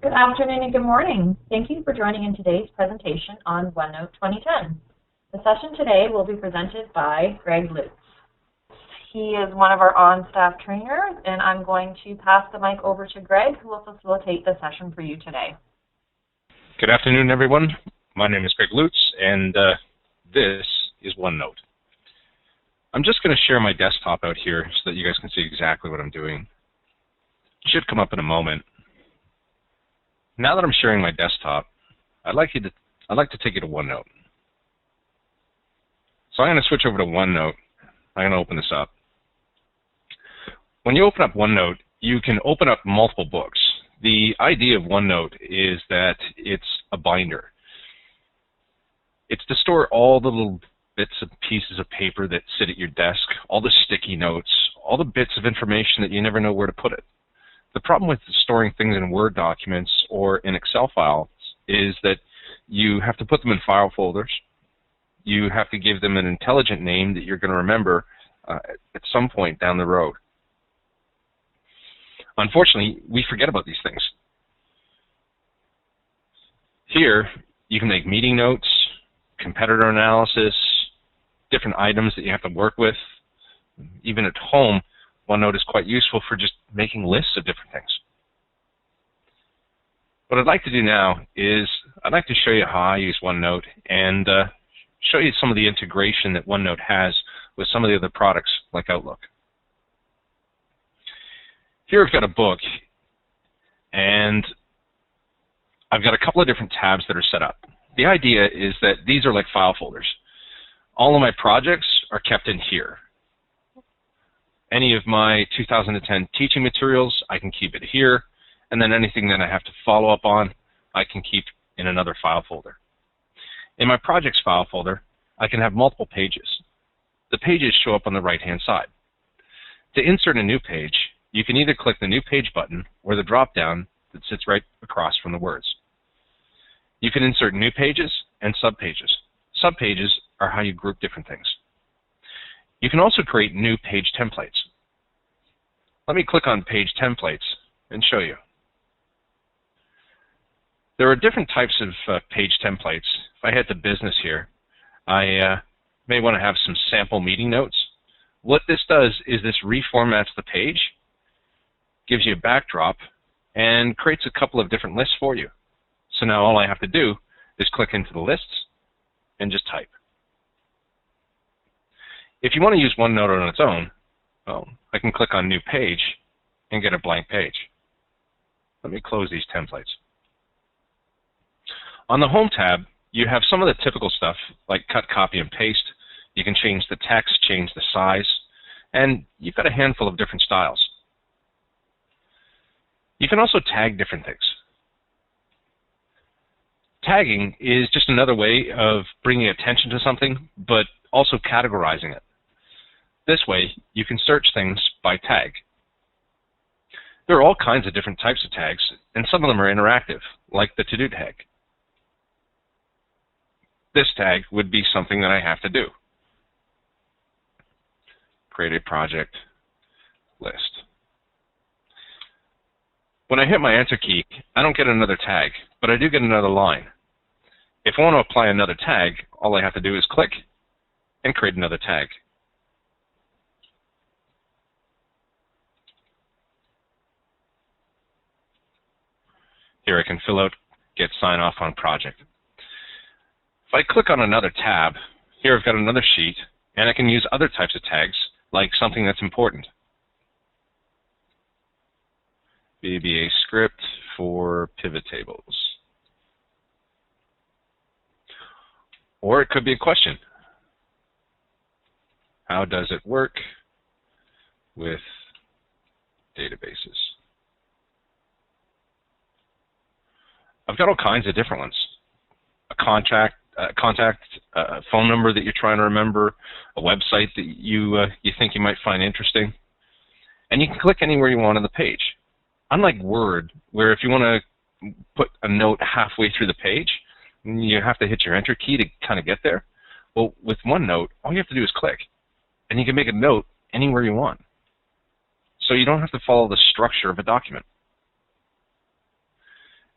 Good afternoon and good morning. Thank you for joining in today's presentation on OneNote 2010. The session today will be presented by Greg Lutz. He is one of our on-staff trainers, and I'm going to pass the mic over to Greg, who will facilitate the session for you today. Good afternoon, everyone. My name is Greg Lutz, and this is OneNote. I'm just going to share my desktop out here so that you guys can see exactly what I'm doing. It should come up in a moment. Now that I'm sharing my desktop, I'd like to take you to OneNote. So I'm going to switch over to OneNote. I'm going to open this up. When you open up OneNote, you can open up multiple books. The idea of OneNote is that it's a binder. It's to store all the little bits and pieces of paper that sit at your desk, all the sticky notes, all the bits of information that you never know where to put it. The problem with storing things in Word documents or in Excel files is that you have to put them in file folders. You have to give them an intelligent name that you're going to remember at some point down the road. Unfortunately, we forget about these things. Here, you can make meeting notes, competitor analysis, different items that you have to work with. Even at home, OneNote is quite useful for just making lists of different things. What I'd like to do now is I'd like to show you how I use OneNote and show you some of the integration that OneNote has with some of the other products like Outlook. Here I've got a book, and I've got a couple of different tabs that are set up. The idea is that these are like file folders. All of my projects are kept in here. Any of my 2010 teaching materials, I can keep it here, and then anything that I have to follow up on, I can keep in another file folder. In my projects file folder, I can have multiple pages. The pages show up on the right-hand side. To insert a new page, you can either click the New Page button or the drop-down that sits right across from the words. You can insert new pages and subpages. Subpages are how you group different things. You can also create new page templates. Let me click on Page Templates and show you. There are different types of page templates. If I head to Business here, I may want to have some sample meeting notes. What this does is this reformats the page, gives you a backdrop, and creates a couple of different lists for you. So now all I have to do is click into the lists and just type. If you want to use OneNote on its own, well, I can click on New Page and get a blank page. Let me close these templates. On the Home tab, you have some of the typical stuff like cut, copy, and paste. You can change the text, change the size, and you've got a handful of different styles. You can also tag different things. Tagging is just another way of bringing attention to something, but also categorizing it. This way, you can search things by tag. There are all kinds of different types of tags, and some of them are interactive, like the to-do tag. This tag would be something that I have to do. Create a project list. When I hit my Enter key, I don't get another tag, but I do get another line. If I want to apply another tag, all I have to do is click and create another tag. Here I can fill out Get Sign Off on Project. If I click on another tab, here I've got another sheet, and I can use other types of tags, like something that's important. VBA script for pivot tables. Or it could be a question. How does it work with databases? I've got all kinds of different ones. A contact phone number that you're trying to remember, a website that you think you might find interesting, and you can click anywhere you want on the page. Unlike Word, where if you want to put a note halfway through the page, you have to hit your Enter key to kind of get there. Well, with OneNote, all you have to do is click, and you can make a note anywhere you want. So you don't have to follow the structure of a document.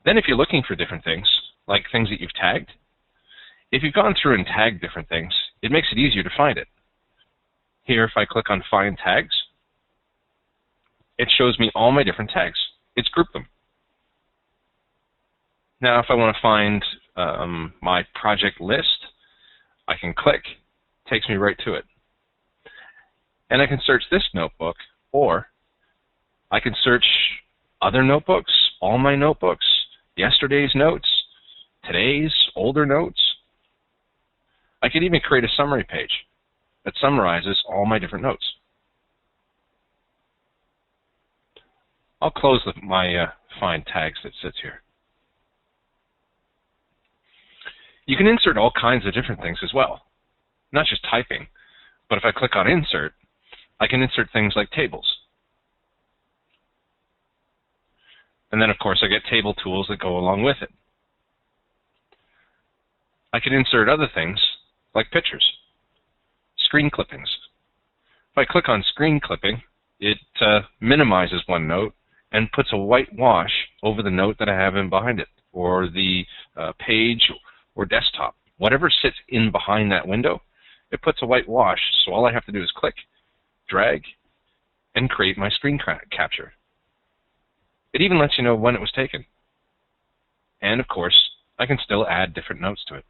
Then if you're looking for different things, like things that you've tagged, if you've gone through and tagged different things, it makes it easier to find it. Here, if I click on Find Tags, it shows me all my different tags. It's grouped them. Now, if I want to find my project list, I can click. It takes me right to it. And I can search this notebook, or I can search other notebooks, all my notebooks, yesterday's notes, today's, older notes. I could even create a summary page that summarizes all my different notes. I'll close my Find Tags that sits here. You can insert all kinds of different things as well, not just typing, but if I click on Insert, I can insert things like tables. And then, of course, I get table tools that go along with it. I can insert other things like pictures, screen clippings. If I click on screen clipping, it minimizes OneNote and puts a white wash over the note that I have in behind it, or the page or desktop. Whatever sits in behind that window, it puts a white wash, so all I have to do is click, drag, and create my screen capture. It even lets you know when it was taken. And of course, I can still add different notes to it.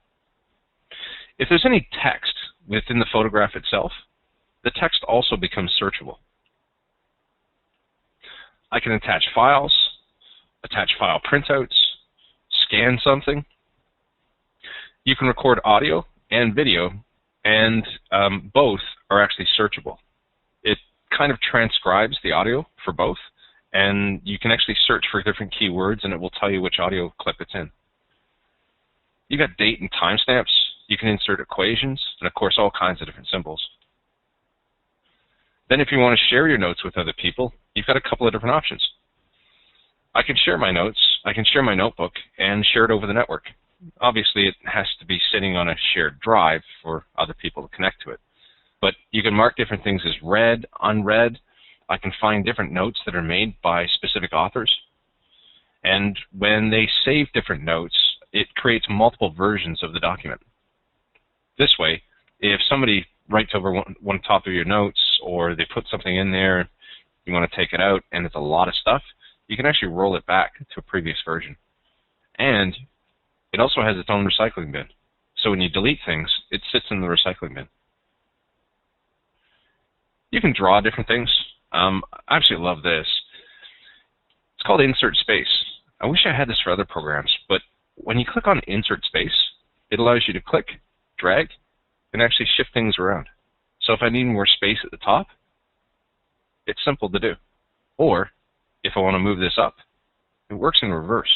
If there's any text within the photograph itself, the text also becomes searchable. I can attach files, attach file printouts, scan something. You can record audio and video, and both are actually searchable. It kind of transcribes the audio for both, and you can actually search for different keywords, and it will tell you which audio clip it's in. You got date and timestamps. You can insert equations, and of course all kinds of different symbols. Then if you want to share your notes with other people, you've got a couple of different options. I can share my notes, I can share my notebook, and share it over the network. Obviously it has to be sitting on a shared drive for other people to connect to it. But you can mark different things as read, unread. I can find different notes that are made by specific authors. And when they save different notes, it creates multiple versions of the document. This way, if somebody writes over one top of your notes, or they put something in there, you want to take it out, and it's a lot of stuff, you can actually roll it back to a previous version. And it also has its own recycling bin. So when you delete things, it sits in the recycling bin. You can draw different things. I absolutely love this. It's called Insert Space. I wish I had this for other programs, but when you click on Insert Space, it allows you to click, drag, and actually shift things around. So if I need more space at the top, it's simple to do. Or if I want to move this up, it works in reverse.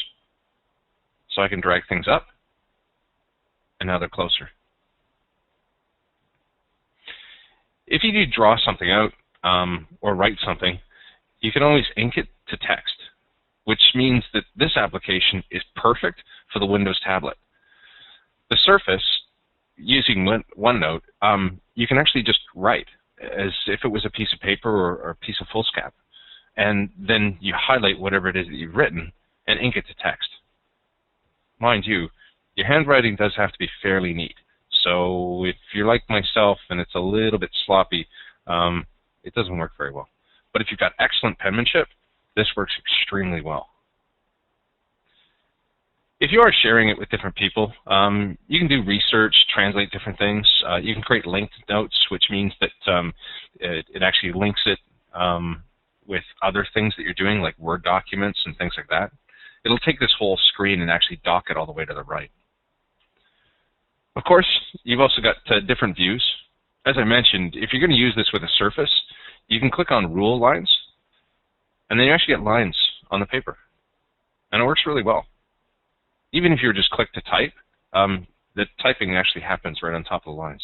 So I can drag things up, and now they're closer. If you do draw something out or write something, you can always ink it to text, which means that this application is perfect for the Windows tablet. The Surface, using OneNote, you can actually just write as if it was a piece of paper or a piece of foolscap. And then you highlight whatever it is that you've written and ink it to text. Mind you, your handwriting does have to be fairly neat. So if you're like myself and it's a little bit sloppy, it doesn't work very well. But if you've got excellent penmanship, this works extremely well. If you are sharing it with different people, you can do research, translate different things. You can create linked notes, which means that it actually links it with other things that you're doing, like Word documents and things like that. It'll take this whole screen and actually dock it all the way to the right. Of course, you've also got different views. As I mentioned, if you're going to use this with a Surface, you can click on rule lines, and then you actually get lines on the paper. And it works really well. Even if you just click to type, the typing actually happens right on top of the lines.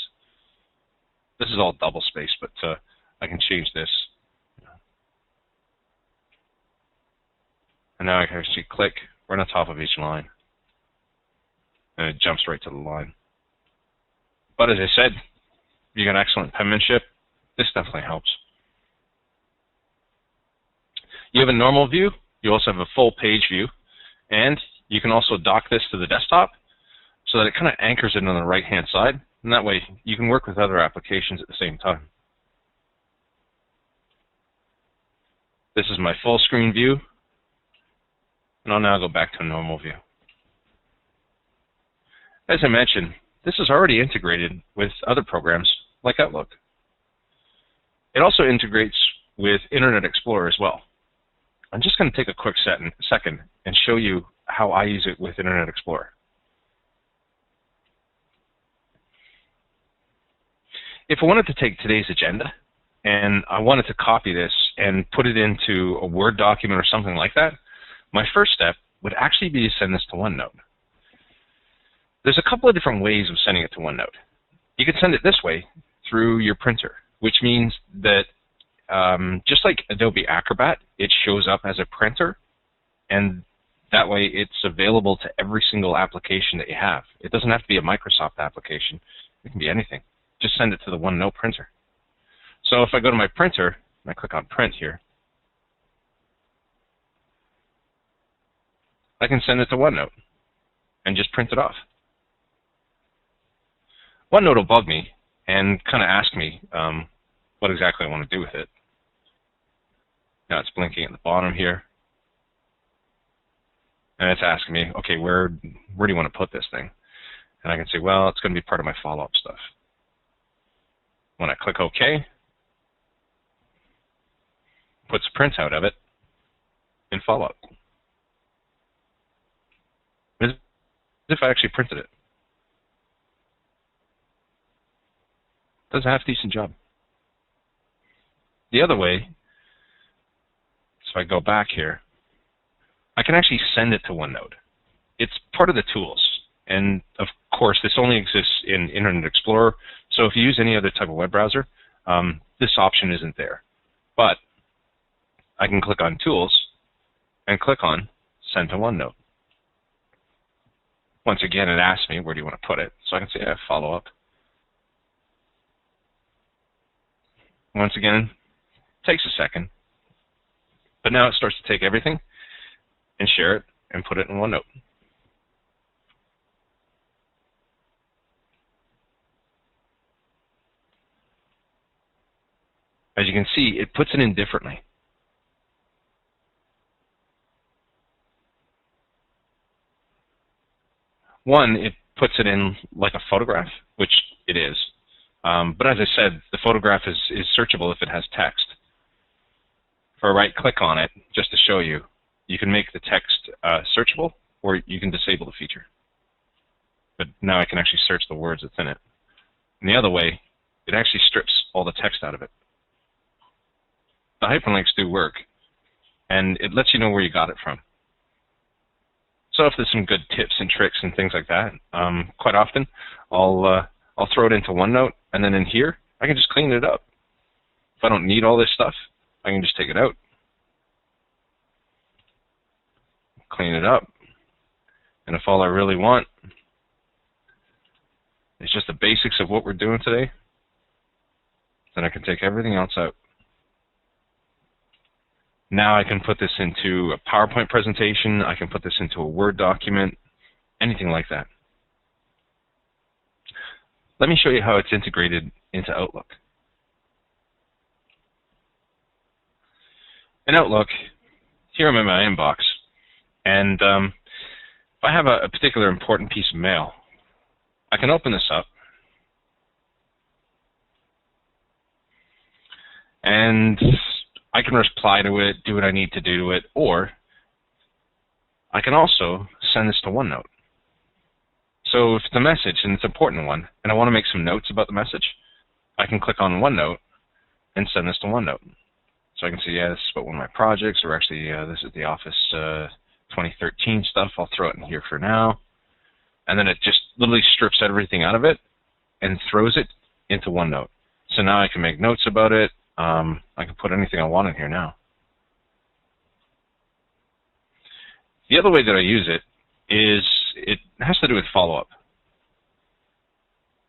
This is all double space, but I can change this. And now I can actually click right on top of each line. And it jumps right to the line. But as I said, if you got excellent penmanship, this definitely helps. You have a normal view, you also have a full page view, and You can also dock this to the desktop so that it kind of anchors it on the right-hand side, and that way you can work with other applications at the same time. This is my full screen view, and I'll now go back to a normal view. As I mentioned, this is already integrated with other programs like Outlook. It also integrates with Internet Explorer as well. I'm just going to take a quick second and show you how I use it with Internet Explorer. If I wanted to take today's agenda and I wanted to copy this and put it into a Word document or something like that, my first step would actually be to send this to OneNote. There's a couple of different ways of sending it to OneNote. You can send it this way through your printer, which means that just like Adobe Acrobat, it shows up as a printer, and that way it's available to every single application that you have. It doesn't have to be a Microsoft application. It can be anything. Just send it to the OneNote printer. So if I go to my printer, and I click on Print here, I can send it to OneNote and just print it off. OneNote will bug me and kind of ask me what exactly I want to do with it. Now it's blinking at the bottom here. And it's asking me, okay, where do you want to put this thing? And I can say, well, it's going to be part of my follow-up stuff. When I click OK, it puts a printout of it in follow-up. As if I actually printed it. Does a half-decent job. The other way, so if I go back here, I can actually send it to OneNote. It's part of the tools. And of course, this only exists in Internet Explorer. So if you use any other type of web browser, this option isn't there. But I can click on Tools and click on Send to OneNote. Once again, it asks me, where do you want to put it? So I can say, follow up. Once again, it takes a second. But now it starts to take everything and share it and put it in OneNote. As you can see, it puts it in differently. One, it puts it in like a photograph, which it is. But as I said, the photograph is searchable if it has text. If I right-click on it, just to show you, you can make the text searchable, or you can disable the feature. But now I can actually search the words that's in it. And the other way, it actually strips all the text out of it. The hyperlinks do work, and it lets you know where you got it from. So if there's some good tips and tricks and things like that, quite often I'll throw it into OneNote, and then in here I can just clean it up. If I don't need all this stuff, I can just take it out, clean it up, and if all I really want is just the basics of what we're doing today, then I can take everything else out. Now I can put this into a PowerPoint presentation, I can put this into a Word document, anything like that. Let me show you how it's integrated into Outlook. In Outlook, here I'm in my inbox, and if I have a particular important piece of mail, I can open this up, and I can reply to it, do what I need to do to it, or I can also send this to OneNote. So if it's a message and it's an important one, and I want to make some notes about the message, I can click on OneNote and send this to OneNote. So I can say, yeah, this is about one of my projects, or actually this is the Office 2013 stuff. I'll throw it in here for now. And then it just literally strips everything out of it and throws it into OneNote. So now I can make notes about it. I can put anything I want in here now. The other way that I use it is it has to do with follow-up.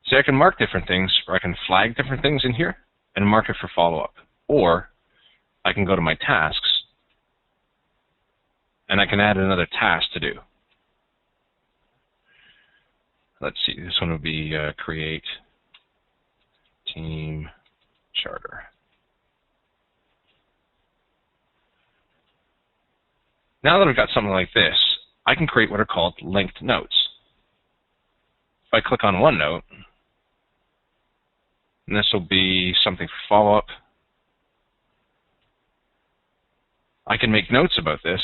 So I can mark different things, or I can flag different things in here and mark it for follow-up. Or I can go to my tasks and I can add another task to do. let's see, this one would be create team charter. Now that I've got something like this, I can create what are called linked notes. If I click on OneNote, and this will be something for follow-up, I can make notes about this.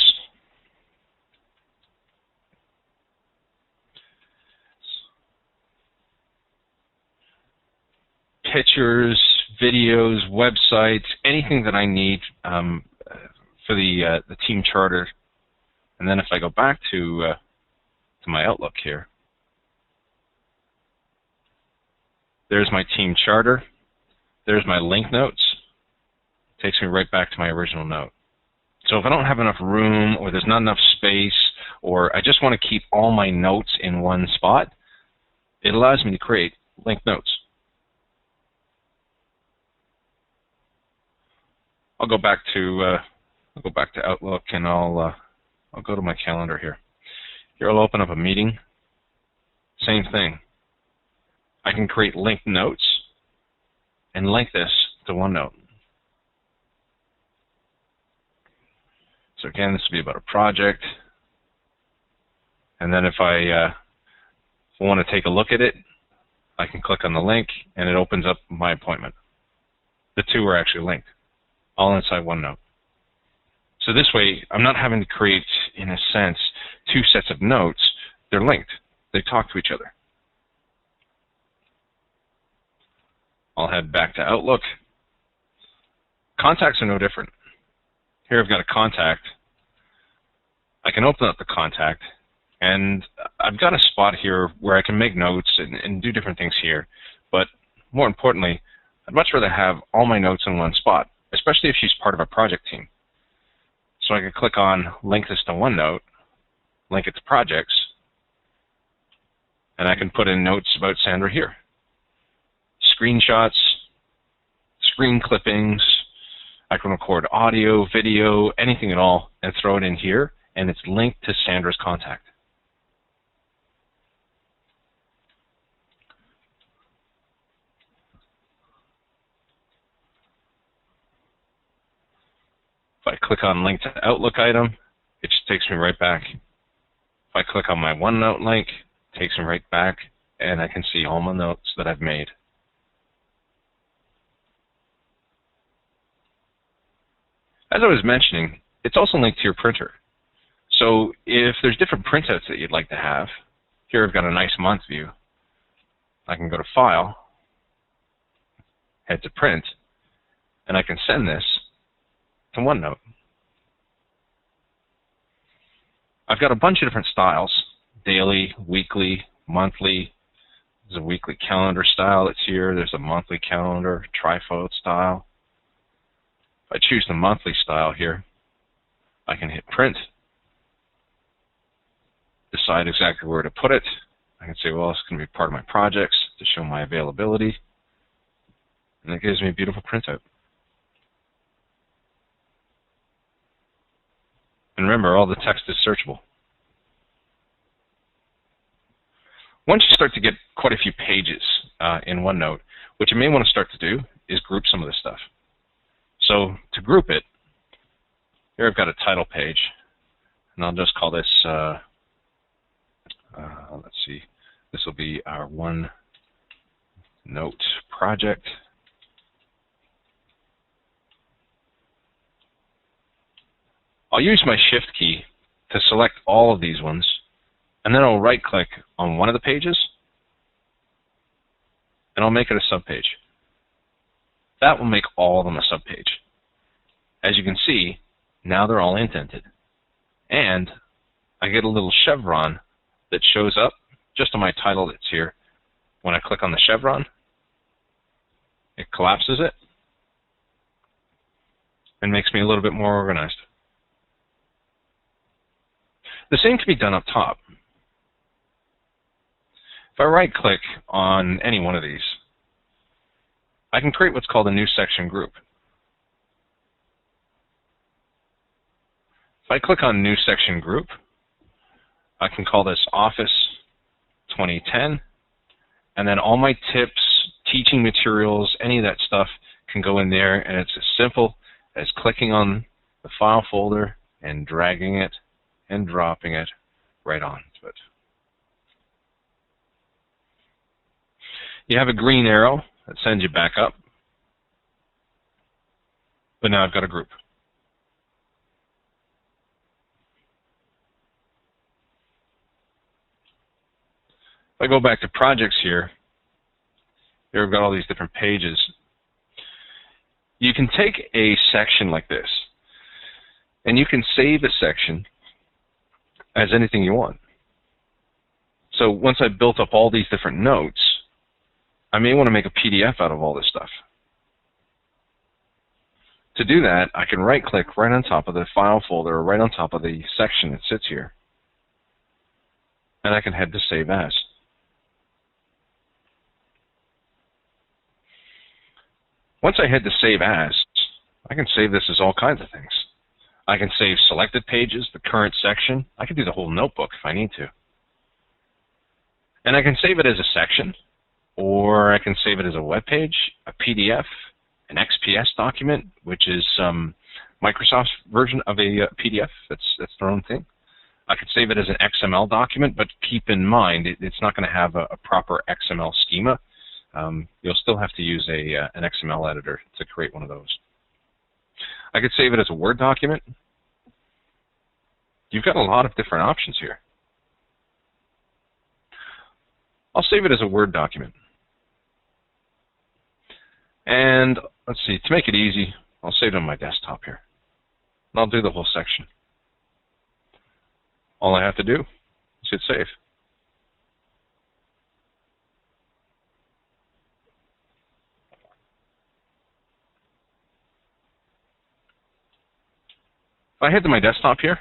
Pictures, videos, websites, anything that I need for the team charter. And then if I go back to my Outlook here, there's my team charter. There's my link notes. Takes me right back to my original note. So if I don't have enough room, or there's not enough space, or I just want to keep all my notes in one spot, it allows me to create linked notes. I'll go back to Outlook, and I'll go to my calendar here. Here I'll open up a meeting. Same thing. I can create linked notes and link this to OneNote. So again, this will be about a project. And then if I want to take a look at it, I can click on the link, and it opens up my appointment. The two are actually linked, all inside OneNote. So this way, I'm not having to create, in a sense, two sets of notes. They're linked. They talk to each other. I'll head back to Outlook. Contacts are no different. Here I've got a contact. I can open up the contact, and I've got a spot here where I can make notes and do different things here. But more importantly, I'd much rather have all my notes in one spot, especially if she's part of a project team. So I can click on link this to OneNote, link it to projects, and I can put in notes about Sandra here. Screenshots, screen clippings, I can record audio, video, anything at all, and throw it in here, and it's linked to Sandra's contact. If I click on link to Outlook item, it just takes me right back. If I click on my OneNote link, it takes me right back, and I can see all my notes that I've made. As I was mentioning, it's also linked to your printer. So if there's different printouts that you'd like to have, here I've got a nice month view. I can go to File, head to Print, and I can send this to OneNote. I've got a bunch of different styles: daily, weekly, monthly. There's a weekly calendar style that's here. There's a monthly calendar, trifold style. If I choose the monthly style here, I can hit print, decide exactly where to put it. I can say, well, it's going to be part of my projects to show my availability, and it gives me a beautiful printout. And remember, all the text is searchable. Once you start to get quite a few pages in OneNote, what you may want to start to do is group some of this stuff. So to group it, here I've got a title page, and I'll just call this, let's see, this will be our OneNote project. I'll use my Shift key to select all of these ones, and then I'll right-click on one of the pages, and I'll make it a subpage. That will make all of them a subpage. As you can see, now they're all indented. And I get a little chevron that shows up just on my title that's here. When I click on the chevron, it collapses it and makes me a little bit more organized. The same can be done up top. If I right-click on any one of these, I can create what's called a new section group. If I click on New Section Group, I can call this Office 2010, And then all my tips, teaching materials, any of that stuff can go in there, and it's as simple as clicking on the file folder and dragging it and dropping it right onto it. You have a green arrow that sends you back up, but now I've got a group. If I go back to projects here, we've got all these different pages. You can take a section like this, and you can save a section as anything you want. So once I've built up all these different notes, I may want to make a PDF out of all this stuff. To do that, I can right-click right on top of the file folder, or right on top of the section that sits here, and I can head to Save As. Once I head to Save As, I can save this as all kinds of things. I can save selected pages, the current section. I can do the whole notebook if I need to. And I can save it as a section, or I can save it as a web page, a PDF, an XPS document, which is Microsoft's version of a PDF. That's their own thing. I could save it as an XML document, but keep in mind it's not going to have a proper XML schema. You'll still have to use an XML editor to create one of those. I could save it as a Word document. You've got a lot of different options here. I'll save it as a Word document. And let's see, to make it easy, I'll save it on my desktop here. And I'll do the whole section. All I have to do is hit save. If I head to my desktop here,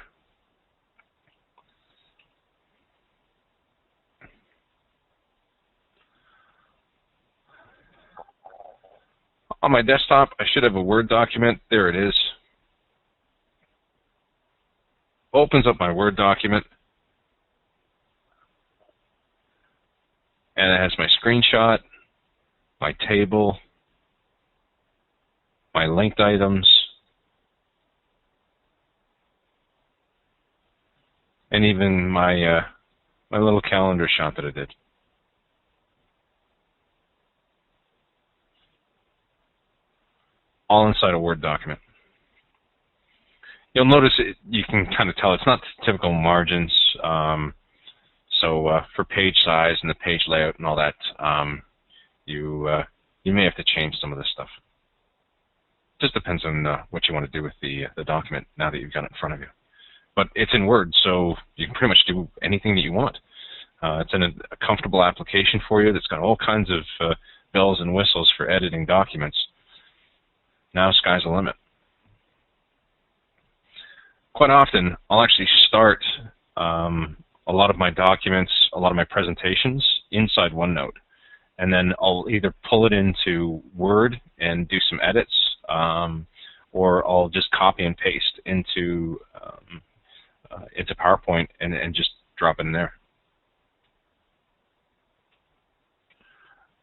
on my desktop, I should have a Word document. There it is. Opens up my Word document. And it has my screenshot, my table, my linked items, and even my my little calendar shot that I did. All inside a Word document. You'll notice you can kind of tell it's not typical margins. So for page size and the page layout and all that, you may have to change some of this stuff. Just depends on what you want to do with the document now that you've got it in front of you. But it's in Word, so you can pretty much do anything that you want. It's in a comfortable application for you that's got all kinds of bells and whistles for editing documents. Now sky's the limit. Quite often, I'll actually start a lot of my documents, a lot of my presentations inside OneNote. And then I'll either pull it into Word and do some edits, or I'll just copy and paste into PowerPoint and just drop it in there.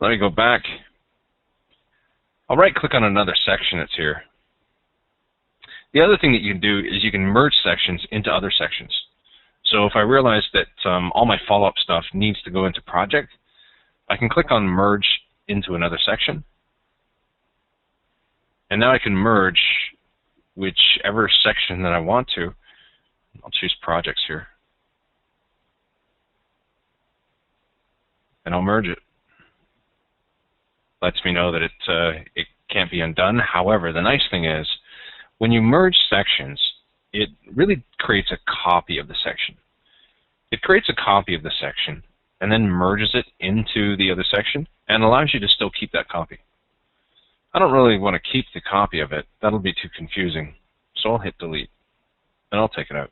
Let me go back. I'll right-click on another section that's here. The other thing that you can do is you can merge sections into other sections. So if I realize that all my follow-up stuff needs to go into project, I can click on merge into another section. And now I can merge whichever section that I want to. I'll choose projects here. And I'll merge it. Lets me know that it can't be undone. However, the nice thing is, when you merge sections, it really creates a copy of the section. It creates a copy of the section and then merges it into the other section and allows you to still keep that copy. I don't really want to keep the copy of it. That'll be too confusing. So I'll hit delete and I'll take it out.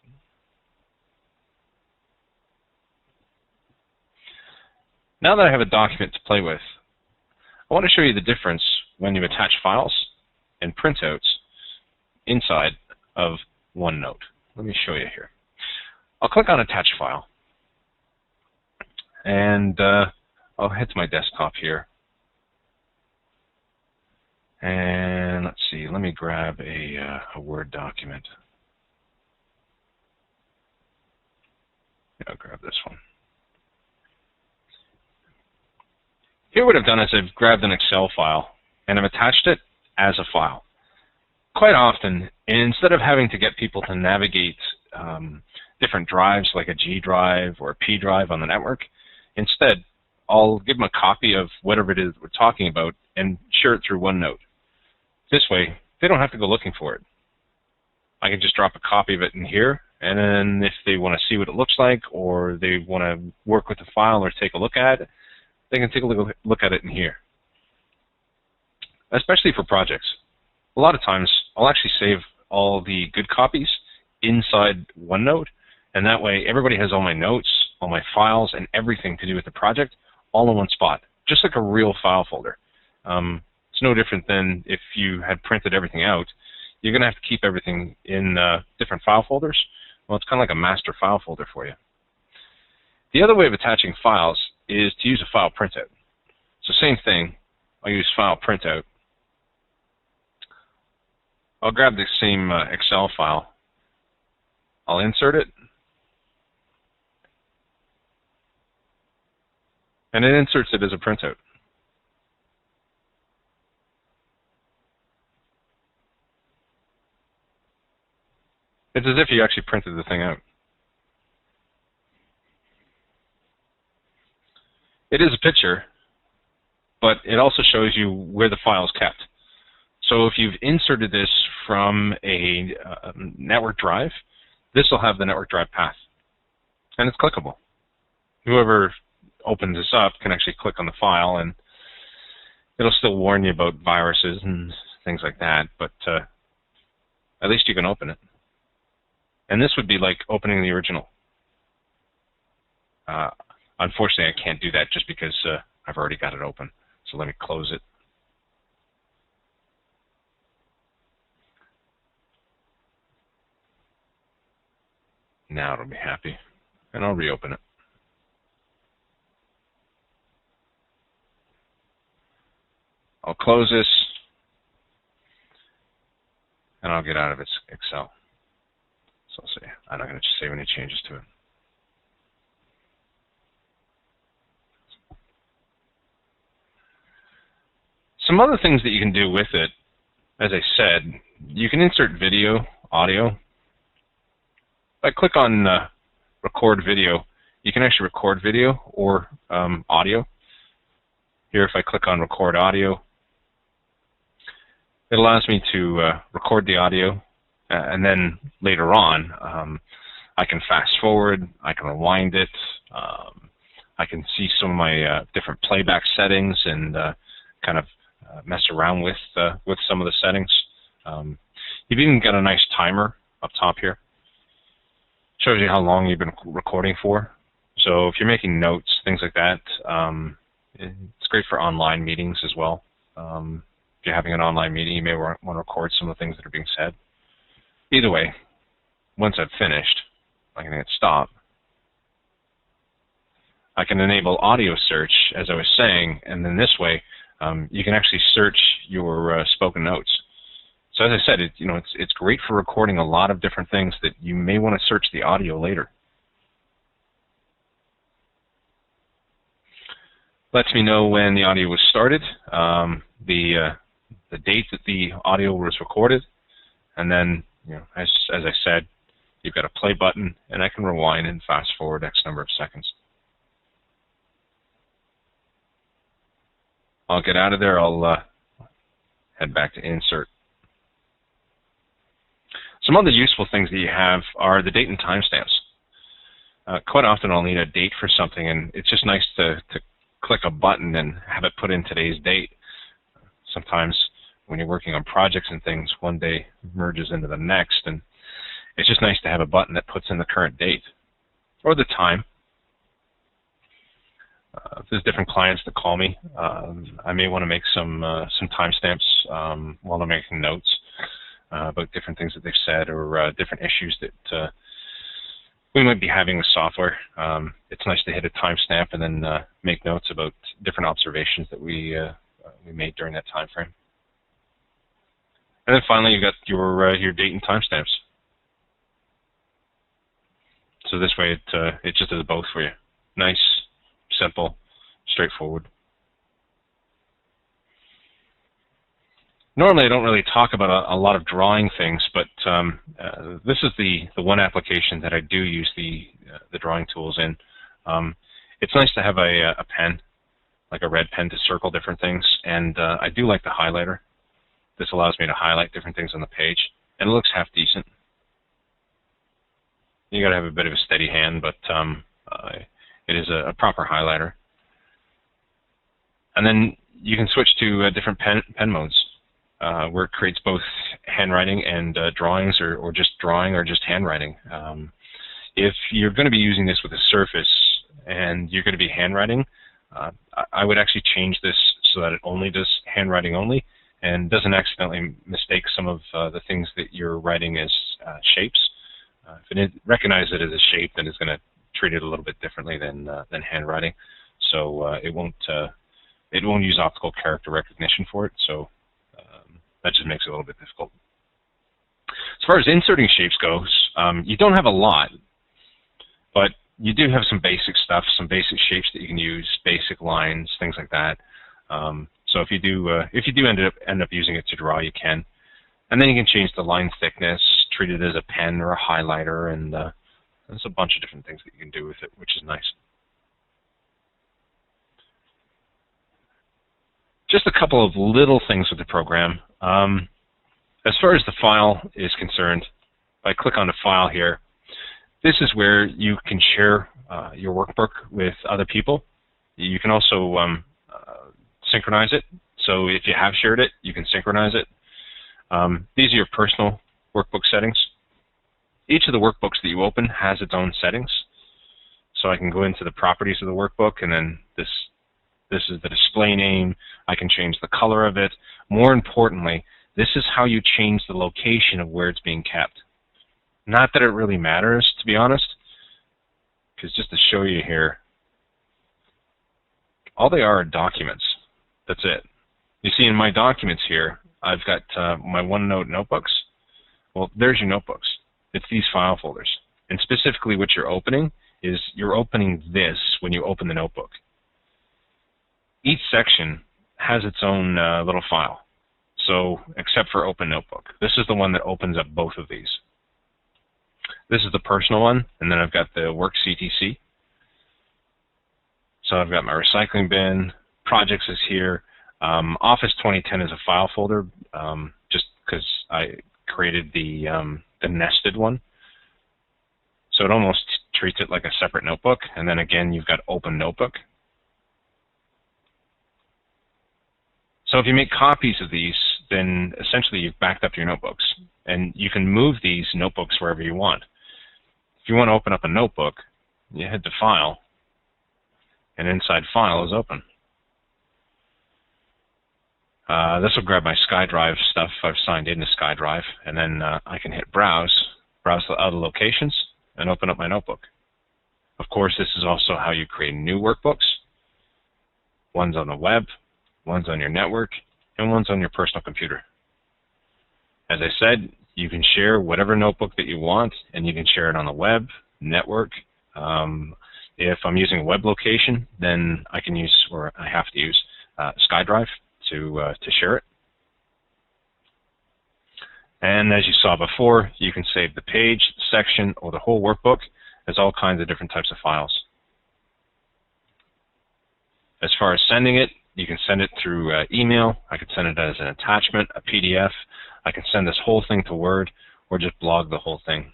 Now that I have a document to play with, I want to show you the difference when you attach files and printouts inside of OneNote. Let me show you here. I'll click on Attach File. And I'll head to my desktop here. And let's see, let me grab a Word document. Yeah, I'll grab this one. Here what I've done is I've grabbed an Excel file and I've attached it as a file. Quite often, instead of having to get people to navigate different drives like a G drive or a P drive on the network, instead I'll give them a copy of whatever it is we're talking about and share it through OneNote. This way, they don't have to go looking for it. I can just drop a copy of it in here, and then if they want to see what it looks like or they want to work with the file or take a look at it, they can take a look at it in here. Especially for projects. A lot of times, I'll actually save all the good copies inside OneNote, and that way everybody has all my notes, all my files, and everything to do with the project all in one spot, just like a real file folder. It's no different than if you had printed everything out. You're going to have to keep everything in different file folders. Well, it's kind of like a master file folder for you. The other way of attaching files is to use a file printout. So same thing, I'll use file printout. I'll grab the same Excel file. I'll insert it. And it inserts it as a printout. It's as if you actually printed the thing out. It is a picture, but it also shows you where the file is kept. So if you've inserted this from a network drive, this will have the network drive path. And it's clickable. Whoever opens this up can actually click on the file, and it'll still warn you about viruses and things like that, but at least you can open it. And this would be like opening the original. Unfortunately, I can't do that just because I've already got it open. So let me close it. Now it'll be happy. And I'll reopen it. I'll close this. And I'll get out of its Excel. So I'll say, I'm not going to save any changes to it. Some other things that you can do with it, as I said, you can insert video, audio. If I click on record video, you can actually record video or audio. Here, if I click on record audio, it allows me to record the audio. And then later on, I can fast forward, I can rewind it, I can see some of my different playback settings and kind of mess around with some of the settings. You've even got a nice timer up top here. Shows you how long you've been recording for. So if you're making notes, things like that, it's great for online meetings as well. If you're having an online meeting, you may want to record some of the things that are being said. Either way, once I've finished, I can hit stop. I can enable audio search, as I was saying, and then this way, you can actually search your spoken notes. So as I said, it's great for recording a lot of different things that you may want to search the audio later. Lets me know when the audio was started, the date that the audio was recorded, and then, as I said, you've got a play button, and I can rewind and fast forward X number of seconds. I'll get out of there. I'll head back to insert. Some other useful things that you have are the date and timestamps. Quite often I'll need a date for something, and it's just nice to click a button and have it put in today's date. Sometimes when you're working on projects and things, one day merges into the next, and it's just nice to have a button that puts in the current date or the time. If there's different clients that call me, I may want to make some timestamps while I'm making notes about different things that they've said or different issues that we might be having the software. It's nice to hit a timestamp and then make notes about different observations that we made during that time frame. And then finally, you've got your date and timestamps. So this way, it just does both for you. Nice, simple, straightforward. Normally, I don't really talk about a lot of drawing things, but this is the one application that I do use the drawing tools in. It's nice to have a pen, like a red pen, to circle different things, and I do like the highlighter. This allows me to highlight different things on the page, and it looks half decent. You got to have a bit of a steady hand, but it is a proper highlighter. And then you can switch to different pen modes, where it creates both handwriting and drawings, or just drawing, or just handwriting. If you're going to be using this with a surface and you're going to be handwriting, I would actually change this so that it only does handwriting only, and doesn't accidentally mistake some of the things that you're writing as shapes. If it recognizes it as a shape, then it's going to treat it a little bit differently than handwriting. So it won't use optical character recognition for it. So that just makes it a little bit difficult. As far as inserting shapes goes, you don't have a lot, but you do have some basic stuff, some basic shapes that you can use, basic lines, things like that. So if you do end up using it to draw, you can. And then you can change the line thickness, treat it as a pen or a highlighter, and there's a bunch of different things that you can do with it, which is nice. Just a couple of little things with the program. As far as the file is concerned, if I click on the file here, this is where you can share your workbook with other people. You can also synchronize it. So if you have shared it, you can synchronize it. These are your personal workbook settings. Each of the workbooks that you open has its own settings. So I can go into the properties of the workbook, and then this is the display name. I can change the color of it. More importantly, this is how you change the location of where it's being kept. Not that it really matters, to be honest, because just to show you here, all they are documents. That's it. You see in my documents here, I've got my OneNote notebooks. Well, there's your notebooks. It's these file folders. And specifically what you're opening is you're opening this when you open the notebook. Each section has its own little file. So, except for Open Notebook. This is the one that opens up both of these. This is the personal one, and then I've got the Work CTC. So I've got my recycling bin, projects is here. Office 2010 is a file folder, just because I created the nested one. So it almost treats it like a separate notebook. And then again, you've got Open Notebook. So if you make copies of these, then essentially you've backed up your notebooks. And you can move these notebooks wherever you want. If you want to open up a notebook, you head to File, and inside File is Open. This will grab my SkyDrive stuff. I've signed into SkyDrive, and then I can hit Browse the other locations, and open up my notebook. Of course, this is also how you create new workbooks. One's on the web, one's on your network, and one's on your personal computer. As I said, you can share whatever notebook that you want, and you can share it on the web, network. If I'm using a web location, then I can use, or I have to use, SkyDrive to share it. And as you saw before, you can save the page, the section, or the whole workbook as all kinds of different types of files. As far as sending it, you can send it through email. I could send it as an attachment, a PDF. I can send this whole thing to Word, or just blog the whole thing.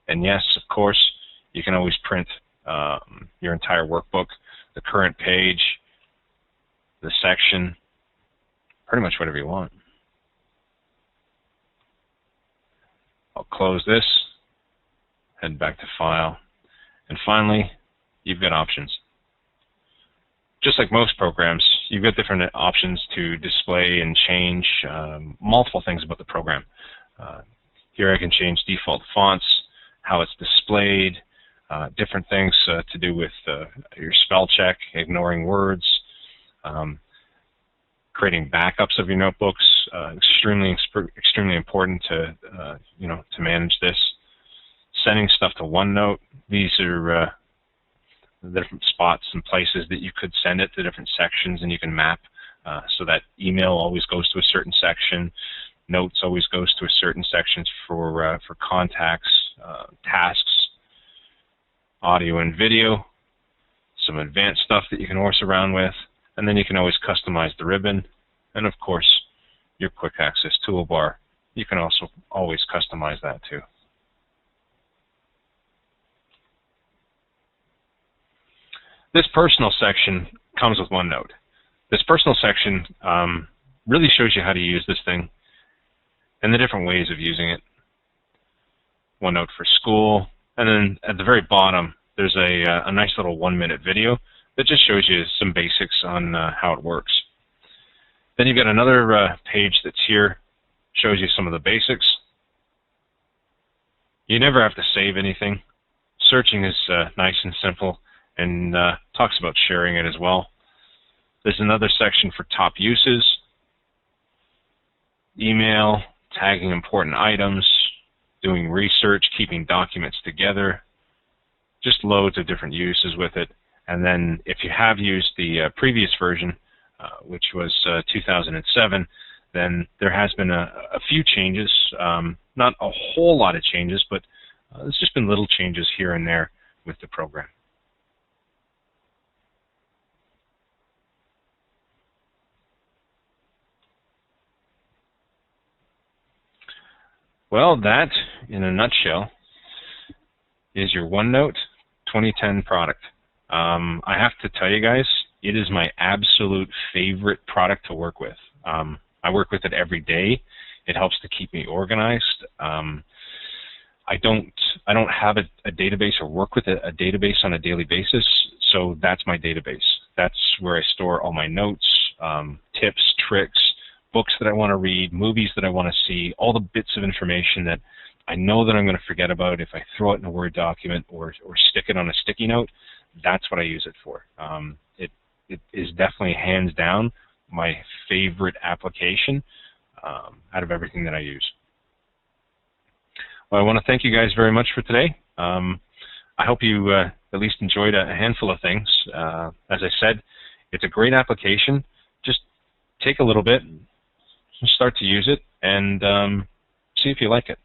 And yes, of course, you can always print your entire workbook, the current page, the section, pretty much whatever you want. I'll close this, head back to File, and finally, you've got options. Just like most programs, you've got different options to display and change multiple things about the program. Here I can change default fonts, how it's displayed, different things to do with your spell check, ignoring words, creating backups of your notebooks. Extremely important to to manage this. Sending stuff to OneNote. These are the different spots and places that you could send it to different sections, and you can map so that email always goes to a certain section, notes always goes to a certain section for contacts, tasks, audio and video, some advanced stuff that you can horse around with, and then you can always customize the ribbon, and of course your quick access toolbar. You can also always customize that too. This personal section comes with OneNote. This personal section really shows you how to use this thing and the different ways of using it. OneNote for school, and then at the very bottom there's a nice little 1-minute video that just shows you some basics on how it works. Then you've got another page that's here, shows you some of the basics. You never have to save anything. Searching is nice and simple, and talks about sharing it as well. There's another section for top uses, email, tagging important items, doing research, keeping documents together, just loads of different uses with it. And then if you have used the previous version, which was 2007, then there has been a few changes, not a whole lot of changes, but there's just been little changes here and there with the program. Well, that, in a nutshell, is your OneNote 2010 product. I have to tell you guys, it is my absolute favorite product to work with. I work with it every day. It helps to keep me organized. I don't have a database or work with a database on a daily basis, so that's my database. That's where I store all my notes, tips, tricks, books that I want to read, movies that I want to see, all the bits of information that I know that I'm going to forget about if I throw it in a Word document or stick it on a sticky note. That's what I use it for. It is definitely hands down my favorite application out of everything that I use. Well, I want to thank you guys very much for today. I hope you at least enjoyed a handful of things. As I said, it's a great application. Just take a little bit, start to use it, and see if you like it.